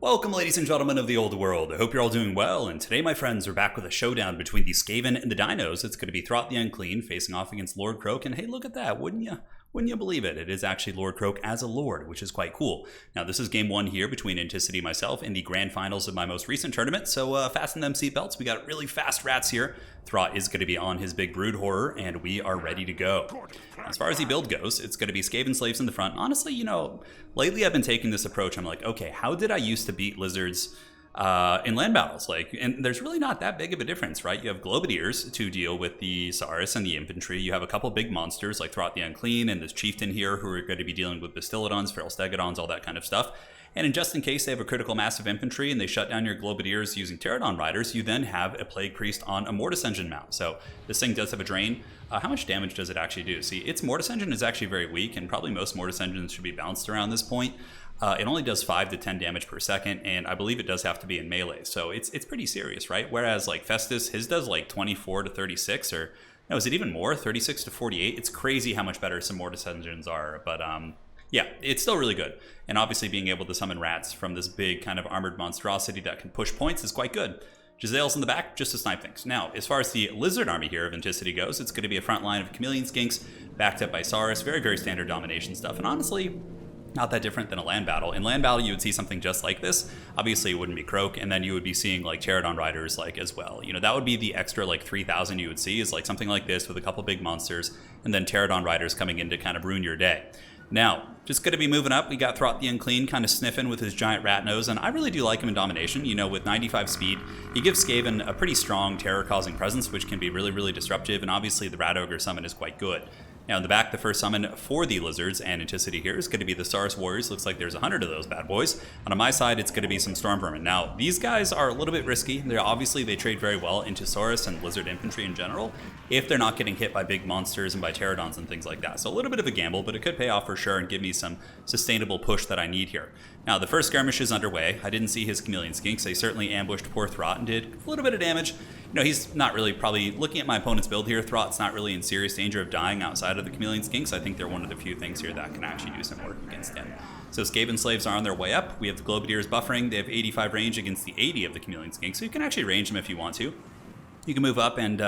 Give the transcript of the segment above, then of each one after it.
Welcome, ladies and gentlemen of the old world. I hope you're all doing well, and today, my friends, we're back with a showdown between the Skaven and the Dinos. It's going to be Throt the Unclean facing off against Lord Croak, and hey, look at that, wouldn't you? Wouldn't you believe it? It is actually Lord Croak as a Lord, which is quite cool. Now, this is game one here between Anticity and myself in the grand finals of my most recent tournament, so fasten them seatbelts. We got really fast rats here. Throt is going to be on his big brood horror, and we are ready to go. As far as the build goes, it's going to be Skaven slaves in the front. Honestly, you know, lately I've been taking this approach. I'm like, okay, how did I used to beat lizards in land battles? And there's really not that big of a difference, right? You have Globadiers to deal with the Saurus and the infantry. You have a couple big monsters like Throt the Unclean and this chieftain here who are going to be dealing with Bastillodons, Feral Stegodons, all that kind of stuff. And just in case they have a critical mass of infantry and they shut down your Globadiers using Pterodon Riders, you then have a Plague Priest on a Mortis Engine mount. So this thing does have a drain. How much damage does it actually do? See, its Mortis Engine is actually very weak, and probably most Mortis Engines should be balanced around this point. It only does 5 to 10 damage per second, and I believe it does have to be in melee. So it's pretty serious, right? Whereas like Festus, his does like 24 to 36, or no, is it even more? 36 to 48? It's crazy how much better some Mortis Engines are, but yeah, it's still really good. And obviously being able to summon rats from this big kind of armored monstrosity that can push points is quite good. Gisele's in the back just to snipe things. Now, as far as the lizard army here of Anticity goes, it's going to be a front line of chameleon skinks backed up by Saurus. Very, very standard domination stuff. And honestly, not that different than a land battle. In land battle, you would see something just like this. Obviously, it wouldn't be Croak, and then you would be seeing like Pterodon Riders like as well. You know, that would be the extra like 3,000 you would see is like something like this with a couple big monsters, and then Pterodon Riders coming in to kind of ruin your day. Now, just going to be moving up. We got Throt the Unclean kind of sniffing with his giant rat nose, and I really do like him in domination. You know, with 95 speed, he gives Skaven a pretty strong terror-causing presence, which can be really, really disruptive, and obviously the Rat Ogre summon is quite good. Now, in the back, the first summon for the Lizards and Anticity here is going to be the Saurus Warriors. Looks like there's 100 of those bad boys. And on my side, it's going to be some Storm Vermin. Now, these guys are a little bit risky. They trade very well into Saurus and Lizard Infantry in general, if they're not getting hit by big monsters and by Pterodons and things like that. So a little bit of a gamble, but it could pay off for sure and give me some sustainable push that I need here. Now, the first skirmish is underway. I didn't see his chameleon skinks. They certainly ambushed poor Throt and did a little bit of damage. You know, he's not really probably looking at my opponent's build here. Throt's not really in serious danger of dying outside of the chameleon skinks. I think they're one of the few things here that can actually do some work against him. So Skaven slaves are on their way up. We have the Globadiers buffering. They have 85 range against the 80 of the chameleon skinks. So you can actually range them if you want to. You can move up and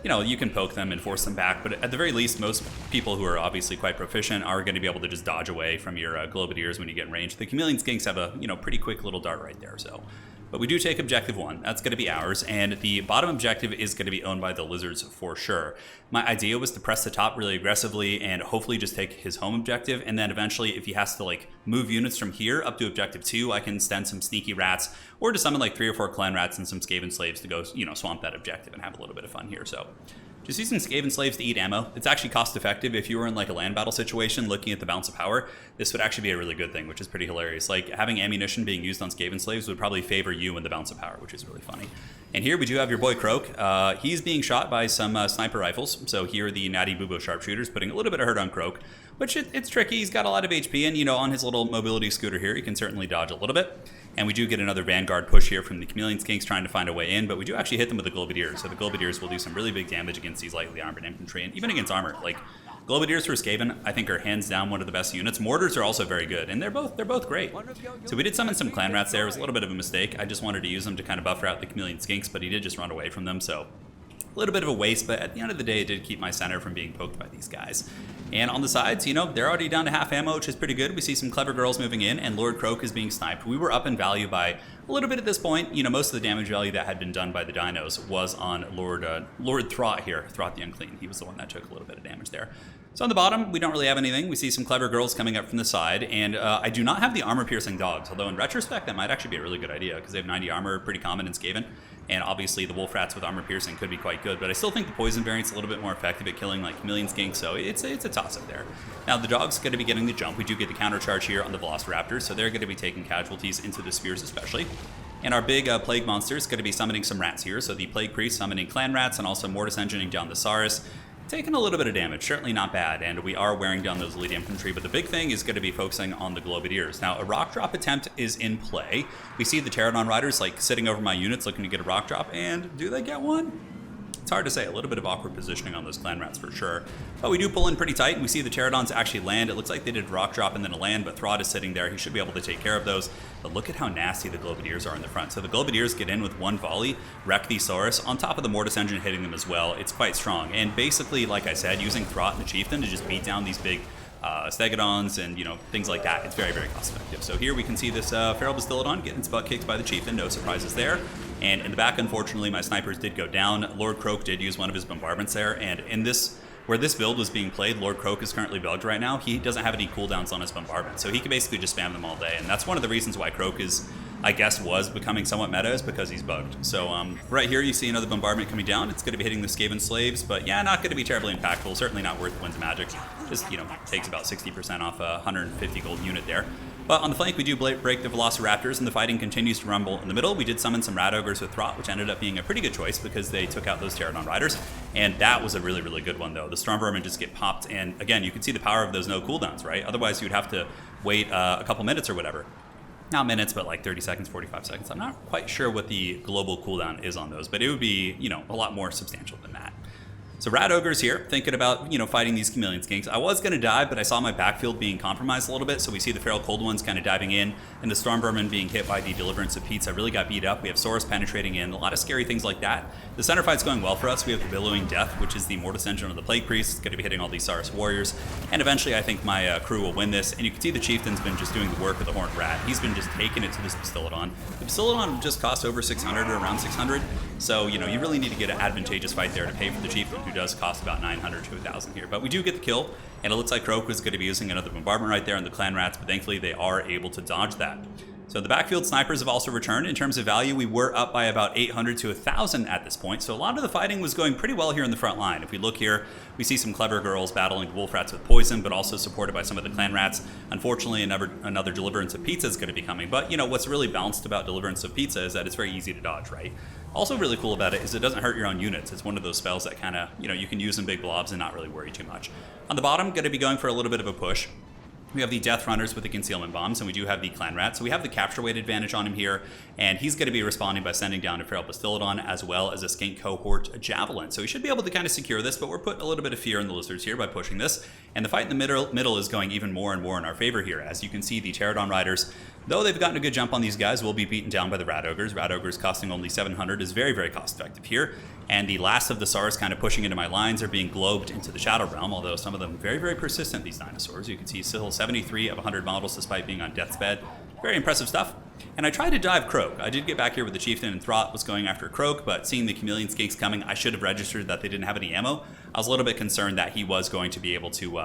you know, you can poke them and force them back, but at the very least, most people who are obviously quite proficient are going to be able to just dodge away from your Globadiers when you get in range. The chameleon skinks have a, you know, pretty quick little dart right there, so. But we do take objective 1. That's going to be ours, and the bottom objective is going to be owned by the Lizards for sure. My idea was to press the top really aggressively and hopefully just take his home objective, and then eventually if he has to like move units from here up to objective 2, I can send some sneaky rats or to summon like 3 or 4 clan rats and some Skaven slaves to go, you know, swamp that objective and have a little bit of fun here. So just using Skaven slaves to eat ammo. It's actually cost effective. If you were in like a land battle situation looking at the bounce of power, this would actually be a really good thing, which is pretty hilarious. Like having ammunition being used on Skaven slaves would probably favor you in the bounce of power, which is really funny. And here we do have your boy Croak. He's being shot by some sniper rifles. So here are the Natty Bubo sharpshooters putting a little bit of hurt on Croak, which it's tricky. He's got a lot of HP, and you know, on his little mobility scooter here, he can certainly dodge a little bit. And we do get another Vanguard push here from the chameleon skinks trying to find a way in, but we do actually hit them with the Globadiers. So the Globadiers will do some really big damage against these lightly armored infantry, and even against armor. Like Globadiers for Skaven, I think are hands down one of the best units. Mortars are also very good, and they're both great. So we did summon some clan rats there. It was a little bit of a mistake. I just wanted to use them to kind of buffer out the chameleon skinks, but he did just run away from them, so a little bit of a waste, but at the end of the day, it did keep my center from being poked by these guys. And on the sides, you know, they're already down to half ammo, which is pretty good. We see some clever girls moving in, and Lord Croak is being sniped. We were up in value by a little bit at this point. You know, most of the damage value that had been done by the dinos was on Lord Throt here, Throt the Unclean. He was the one that took a little bit of damage there. So on the bottom, we don't really have anything. We see some clever girls coming up from the side, and I do not have the armor-piercing dogs, although in retrospect, that might actually be a really good idea, because they have 90 armor, pretty common in Skaven, and obviously the wolf rats with armor-piercing could be quite good, but I still think the poison variant's a little bit more effective at killing like chameleon skinks, so it's a toss-up there. Now the dog's going to be getting the jump. We do get the countercharge here on the Velociraptors, so they're going to be taking casualties into the spears especially. And our big plague monster is going to be summoning some rats here, so the Plague Priest summoning clan rats and also Mortis Engineering down the Saurus. Taking a little bit of damage, certainly not bad, and we are wearing down those elite infantry, but the big thing is going to be focusing on the Globadiers. Now, a rock drop attempt is in play. We see the Pterodon Riders like sitting over my units looking to get a rock drop, and do they get one? It's hard to say. A little bit of awkward positioning on those clan rats for sure. But we do pull in pretty tight, and we see the pterodons actually land. It looks like they did rock drop and then a land, but Throd is sitting there. He should be able to take care of those. But look at how nasty the Globadiers are in the front. So the Globadiers get in with one volley, wreck the Saurus, on top of the Mortis engine hitting them as well. It's quite strong. And basically, like I said, using Throt and the Chieftain to just beat down these big Stegodons and, things like that. It's very, very cost effective. So here we can see this Feral Bastillodon getting its butt kicked by the Chieftain. No surprises there. And in the back, unfortunately, my snipers did go down. Lord Croak did use one of his bombardments there. And in this, where this build was being played, Lord Croak is currently bugged right now. He doesn't have any cooldowns on his bombardment. So he can basically just spam them all day. And that's one of the reasons why Croak is, I guess, was becoming somewhat meta, is because he's bugged. So right here you see another bombardment coming down. It's going to be hitting the Skaven slaves, but yeah, not going to be terribly impactful. Certainly not worth the wins of magic. Just, takes about 60% off a 150 gold unit there. But on the flank, we do break the Velociraptors, and the fighting continues to rumble in the middle. We did summon some Rat Ogres with Throt, which ended up being a pretty good choice because they took out those Pterodon Riders. And that was a really, really good one, though. The Storm Vermin just get popped, and again, you can see the power of those no cooldowns, right? Otherwise, you'd have to wait a couple minutes or whatever. Not minutes, but like 30 seconds, 45 seconds. I'm not quite sure what the global cooldown is on those, but it would be, a lot more substantial than that. So Rat Ogres here, thinking about, fighting these Chameleon Skinks. I was going to dive, but I saw my backfield being compromised a little bit, so we see the Feral Cold Ones kind of diving in, and the Storm Vermin being hit by the Deliverance of Pizza really got beat up. We have Saurus penetrating in, a lot of scary things like that. The center fight's going well for us. We have the Billowing Death, which is the Mortis engine of the Plague Priest. It's going to be hitting all these Saurus Warriors, and eventually I think my crew will win this, and you can see the Chieftain's been just doing the work with the Horned Rat. He's been just taking it to this Bastillodon. The Bastillodon just costs over 600 or around 600, so, you really need to get an advantageous fight there to pay for the Chieftain, who does cost about 900 to 1,000 here. But we do get the kill, and it looks like Croak was going to be using another bombardment right there on the Clan Rats, but thankfully they are able to dodge that. So the backfield snipers have also returned. In terms of value, we were up by about 800 to 1,000 at this point, so a lot of the fighting was going pretty well here in the front line. If we look here, we see some clever girls battling wolf rats with poison, but also supported by some of the Clan Rats. Unfortunately, another Deliverance of Pizza is going to be coming, but what's really balanced about Deliverance of Pizza is that it's very easy to dodge, right? Also really cool about it is it doesn't hurt your own units. It's one of those spells that kind of, you can use in big blobs and not really worry too much. On the bottom, going to be going for a little bit of a push. We have the Death Runners with the Concealment Bombs, and we do have the Clan Rat. So we have the capture weight advantage on him here, and he's going to be responding by sending down a Feral Bastillodon as well as a Skink Cohort Javelin. So he should be able to kind of secure this, but we're putting a little bit of fear in the Lizards here by pushing this. And the fight in the middle is going even more and more in our favor here. As you can see, the Pterodon Riders, though they've gotten a good jump on these guys, will be beaten down by the Rat Ogres. Rat Ogres costing only 700 is very, very cost effective here. And the last of the Saurus kind of pushing into my lines are being globed into the Shadow Realm, although some of them very, very persistent, these dinosaurs. You can see still 73 of 100 models despite being on death's bed. Very impressive stuff. And I tried to dive Croak. I did get back here with the Chieftain, and Throt was going after Croak, but seeing the Chameleon Skinks coming, I should have registered that they didn't have any ammo. I was a little bit concerned that he was going to be able to,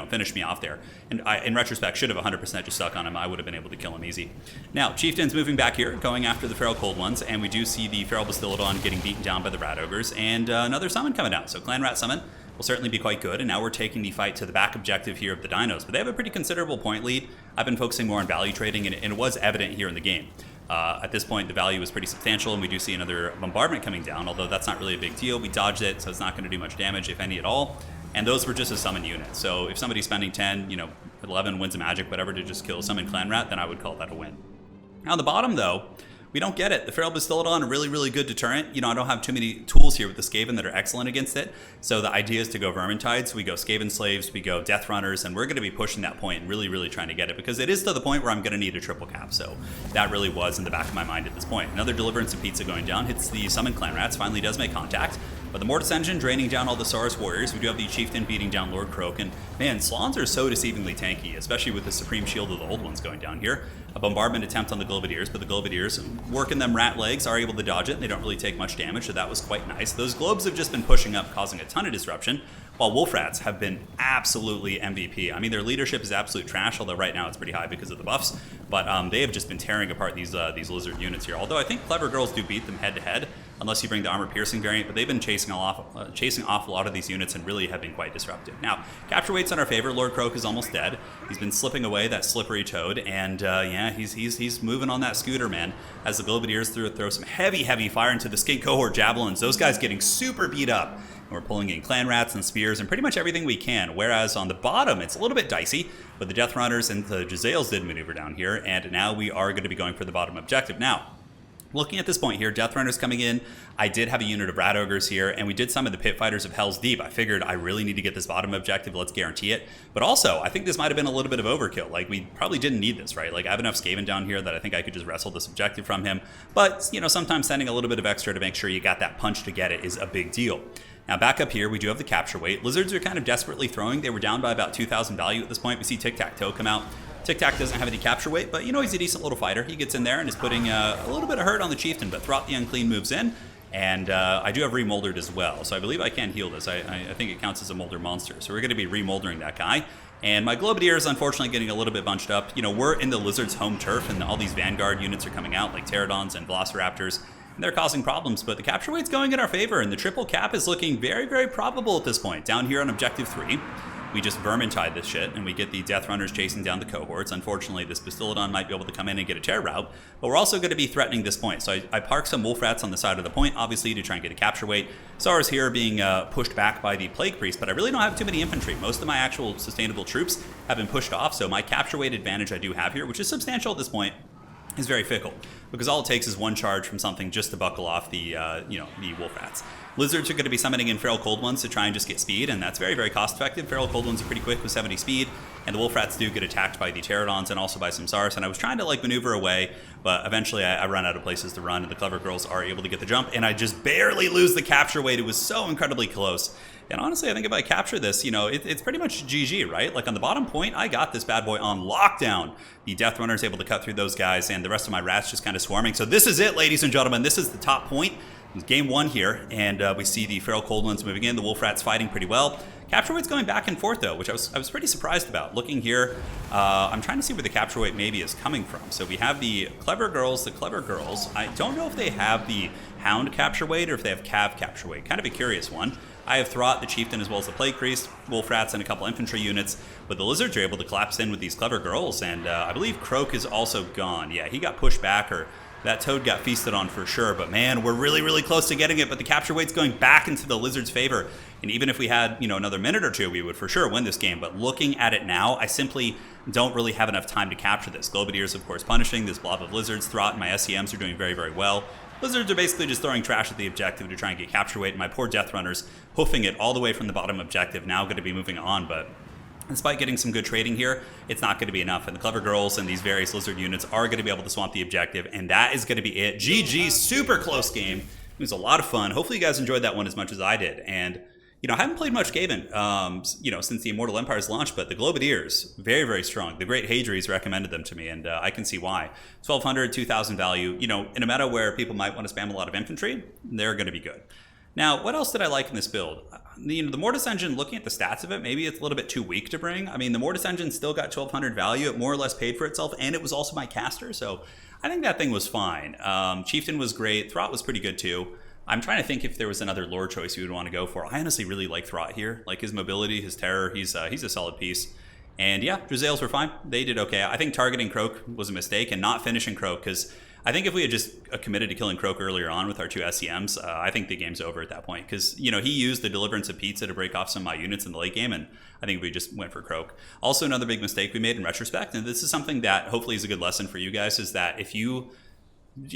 finish me off there. And I, in retrospect, should have 100% just stuck on him. I would have been able to kill him easy. Now, Chieftain's moving back here, going after the Feral Cold Ones, and we do see the Feral Bastillodon getting beaten down by the Rat Ogres, and another summon coming out. So Clan Rat summon will certainly be quite good, and now we're taking the fight to the back objective here of the Dinos, but they have a pretty considerable point lead. I've been focusing more on value trading, and it was evident here in the game. At this point, the value is pretty substantial, and we do see another bombardment coming down, although that's not really a big deal. We dodged it, so it's not going to do much damage, if any at all, and those were just a summon unit. So if somebody's spending 10, 11 wins of magic, whatever, to just kill a summon Clan Rat, then I would call that a win. Now on the bottom, though, we don't get it. The Feral Bastillodon, a really, really good deterrent. I don't have too many tools here with the Skaven that are excellent against it. So the idea is to go Vermintides, we go Skaven Slaves, we go Death Runners, and we're going to be pushing that point and really, really trying to get it, because it is to the point where I'm going to need a triple cap. So that really was in the back of my mind at this point. Another Deliverance of Pizza going down, hits the Summon Clan Rats, finally does make contact. But the Mortis engine draining down all the Saurus Warriors. We do have the Chieftain beating down Lord Croak, and man, Slawns are so deceivingly tanky, especially with the Supreme Shield of the Old Ones going down here. A bombardment attempt on the Globadiers, but the Globadiers, working them rat legs, are able to dodge it, and they don't really take much damage, so that was quite nice. Those Globes have just been pushing up, causing a ton of disruption, while Wolf Rats have been absolutely MVP. I mean, their leadership is absolute trash, although right now it's pretty high because of the buffs, but they have just been tearing apart these Lizard units here. Although I think Clever Girls do beat them head-to-head, unless you bring the armor-piercing variant, but they've been chasing off a lot of these units and really have been quite disruptive. Now, capture weight's in our favor. Lord Croak is almost dead. He's been slipping away, that slippery toad, and yeah, he's moving on that scooter, man, as the Globadiers throw some heavy fire into the Skink Cohort Javelins. Those guys getting super beat up. And we're pulling in Clan Rats and Spears and pretty much everything we can, whereas on the bottom, it's a little bit dicey, but the Death Runners and the Jezzails did maneuver down here, and now we are going to be going for the bottom objective. Now, Looking at this point here, Death Runners coming in. I did have a unit of Rat Ogres here, and we did summon the Pit Fighters of Hell's Deep. I figured I really need to get this bottom objective. Let's guarantee it. But also, I think this might have been a little bit of overkill. Like, we probably didn't need this, right? Like, I have enough Skaven down here that I think I could just wrestle this objective from him. But, you know, sometimes sending a little bit of extra to make sure you got that punch to get it is a big deal. Now, back up here, we do have the capture weight. Lizards are kind of desperately throwing. They were down by about 2,000 value at this point. We see Tic-Tac-Toe come out. Tic-Tac doesn't have any capture weight, but you know he's a decent little fighter. He gets in there and is putting a little bit of hurt on the Chieftain, but Throt the Unclean moves in, and I do have Remoldered as well, so I believe I can heal this. I think it counts as a Molder monster, so we're going to be remoldering that guy. And my Globadier is unfortunately getting a little bit bunched up. You know, we're in the Lizard's home turf, and all these Vanguard units are coming out, like Pterodons and Velociraptors, and they're causing problems, but the capture weight's going in our favor, and the triple cap is looking very, very probable at this point. Down here on Objective 3. We just Vermintide this shit, and we get the Death Runners chasing down the cohorts. Unfortunately, this Bastillodon might be able to come in and get a tear route, but we're also going to be threatening this point. So I park some Wolf Rats on the side of the point, obviously, to try and get a capture weight. Sars here being pushed back by the Plague Priest, but I really don't have too many infantry. Most of my actual sustainable troops have been pushed off, so my capture weight advantage I do have here, which is substantial at this point, is very fickle, because all it takes is one charge from something just to buckle off the the Wolf Rats. Lizards are going to be summoning in Feral Cold Ones to try and just get speed, and that's very, very cost effective. Feral Cold Ones are pretty quick with 70 speed, and the Wolf Rats do get attacked by the Pterodons and also by some Sars, and I was trying to like maneuver away, but eventually I run out of places to run, and the Clever Girls are able to get the jump, and I just barely lose the capture weight. It was so incredibly close. And honestly, I think if I capture this, you know, it's pretty much GG, right? Like on the bottom point, I got this bad boy on lockdown. The Death Runner is able to cut through those guys, and the rest of my rats just kind of swarming. So this is it, ladies and gentlemen. This is the top point. It's game one here, and we see the Feral Cold Ones moving in. The Wolf Rats fighting pretty well. Capture weight's going back and forth, though, which I was pretty surprised about. Looking here, I'm trying to see where the capture weight maybe is coming from. So we have the Clever Girls. I don't know if they have the Hound capture weight or if they have Cav capture weight. Kind of a curious one. I have Throt, the Chieftain, as well as the Plague Priest, Wolf Rats, and a couple infantry units. But the Lizards are able to collapse in with these Clever Girls, and I believe Croak is also gone. Yeah, he got pushed back, or that Toad got feasted on for sure. But man, we're really, really close to getting it. But the capture weight's going back into the Lizards' favor. And even if we had, you know, another minute or two, we would for sure win this game. But looking at it now, I simply don't really have enough time to capture this. Globadiers, of course, punishing this blob of Lizards. Throt and my SEMs are doing very, very well. Lizards are basically just throwing trash at the objective to try and get capture weight, and my poor Death Runners hoofing it all the way from the bottom objective, now going to be moving on, but despite getting some good trading here, it's not going to be enough, and the Clever Girls and these various Lizard units are going to be able to swamp the objective, and that is going to be it. GG, super close game. It was a lot of fun. Hopefully you guys enjoyed that one as much as I did, and you know, I haven't played much Skaven, you know, since the Immortal Empire's launch, but the Globadiers, very, very strong. The great Hadries recommended them to me, and I can see why. 1,200, 2,000 value, you know, in a meta where people might want to spam a lot of infantry, they're going to be good. Now, what else did I like in this build? You know, the Mortis Engine, looking at the stats of it, maybe it's a little bit too weak to bring. I mean, the Mortis Engine still got 1,200 value. It more or less paid for itself, and it was also my caster, so I think that thing was fine. Chieftain was great. Throt was pretty good, too. I'm trying to think if there was another lore choice you would want to go for. I honestly really like Throt here. Like his mobility, his terror, he's a solid piece. And yeah, Drazales were fine. They did okay. I think targeting Croak was a mistake and not finishing Croak, because I think if we had just committed to killing Croak earlier on with our two SEMs, I think the game's over at that point. Because, you know, he used the Deliverance of Pizza to break off some of my units in the late game, and I think we just went for Croak. Also, another big mistake we made in retrospect, and this is something that hopefully is a good lesson for you guys, is that if you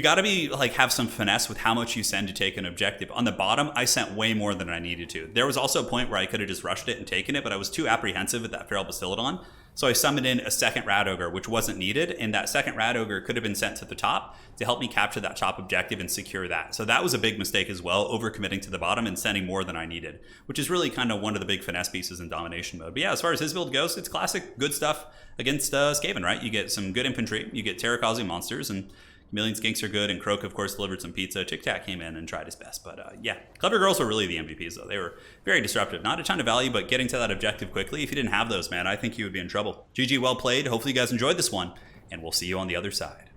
got to be like have some finesse with how much you send to take an objective. On the bottom, I sent way more than I needed to. There was also a point where I could have just rushed it and taken it, but I was too apprehensive with that Feral Bastillodon. So I summoned in a second Rat Ogre, which wasn't needed, and that second Rat Ogre could have been sent to the top to help me capture that top objective and secure that. So that was a big mistake as well, overcommitting to the bottom and sending more than I needed, which is really kind of one of the big finesse pieces in domination mode. But yeah, as far as his build goes, it's classic good stuff against Skaven, right? You get some good infantry, you get terror-causing monsters, and Chameleon Skinks are good, and Croak, of course, delivered some pizza. Tic-Tac came in and tried his best. But yeah, Clever Girls were really the MVPs, though. They were very disruptive. Not a ton of value, but getting to that objective quickly. If you didn't have those, man, I think you would be in trouble. GG, well played. Hopefully you guys enjoyed this one, and we'll see you on the other side.